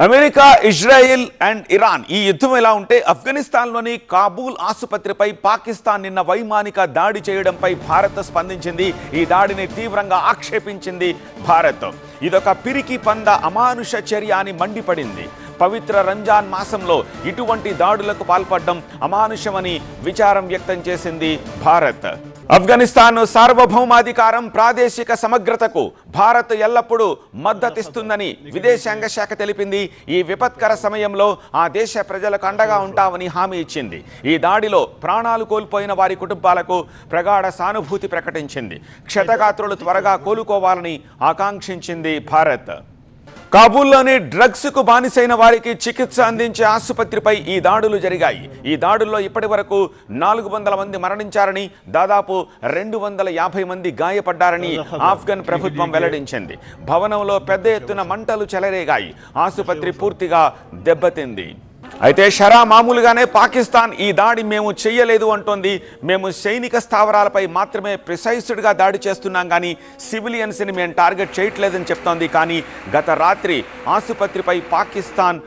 America, Israel and Iran ఈ యుద్ధం ఎలా ఉంటే ఆఫ్ఘనిస్తాన్లోని కాబూల్ ఆసుపత్రిపై పాకిస్తాన్ నిన్న వైమానిక దాడి చేయడంపై భారత్ స్పందించింది. ఈ దాడిని తీవ్రంగా ఆక్షేపించింది భారత్. ఇదొక పిరికి పంద అమానుష చర్య అని మండిపడింది. పవిత్ర రంజాన్ మాసంలో ఇటువంటి దాడులకు పాల్పడడం అమానుషమని విచారం వ్యక్తం చేసింది భారత్. ఆఫ్ఘనిస్తాన్ సార్వభౌమాధికారం, ప్రాదేశిక సమగ్రతకు భారత్ ఎల్లప్పుడూ మద్దతిస్తుందని విదేశాంగ శాఖ తెలిపింది. ఈ విపత్కర సమయంలో ఆ దేశ ప్రజలకు అండగా ఉంటామని హామీ ఇచ్చింది. ఈ దాడిలో ప్రాణాలు కోల్పోయిన వారి కుటుంబాలకు ప్రగాఢ సానుభూతి ప్రకటించింది. క్షతగాత్రులు త్వరగా కోలుకోవాలని ఆకాంక్షించింది భారత్. కాబూల్లోని డ్రగ్స్కు బానిసైన వారికి చికిత్స అందించే ఆసుపత్రిపై ఈ దాడులు జరిగాయి. ఈ దాడుల్లో ఇప్పటి వరకు 400 మంది మరణించారని, దాదాపు 250 మంది గాయపడ్డారని ఆఫ్ఘన్ ప్రభుత్వం వెల్లడించింది. భవనంలో పెద్ద ఎత్తున మంటలు చెలరేగాయి. ఆసుపత్రి పూర్తిగా దెబ్బతింది. అయితే మామూలుగానే పాకిస్తాన్ ఈ దాడి మేము చెయ్యలేదు అంటోంది. మేము సైనిక స్థావరాలపై మాత్రమే ప్రిసైజ్డ్గా దాడి చేస్తున్నాం, కానీ సివిలియన్స్ని మేము టార్గెట్ చేయట్లేదని చెప్తోంది. కానీ గత రాత్రి ఆసుపత్రిపై పాకిస్తాన్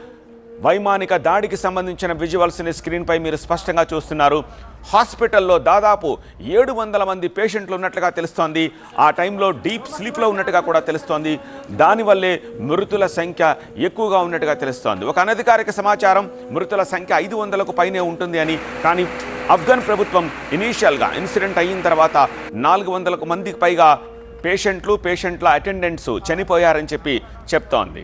వైమానిక దాడికి సంబంధించిన విజువల్స్ని స్క్రీన్పై మీరు స్పష్టంగా చూస్తున్నారు. హాస్పిటల్లో దాదాపు 700 మంది పేషెంట్లు ఉన్నట్లుగా తెలుస్తోంది. ఆ టైంలో డీప్ స్లీప్లో ఉన్నట్టుగా కూడా తెలుస్తోంది. దానివల్లే మృతుల సంఖ్య ఎక్కువగా ఉన్నట్టుగా తెలుస్తోంది. ఒక అనధికారిక సమాచారం మృతుల సంఖ్య 500కు పైనే ఉంటుంది అని. కానీ ఆఫ్ఘన్ ప్రభుత్వం ఇనీషియల్గా ఇన్సిడెంట్ అయిన తర్వాత 400 మందికి పైగా పేషెంట్ల అటెండెంట్స్ చనిపోయారని చెప్తోంది.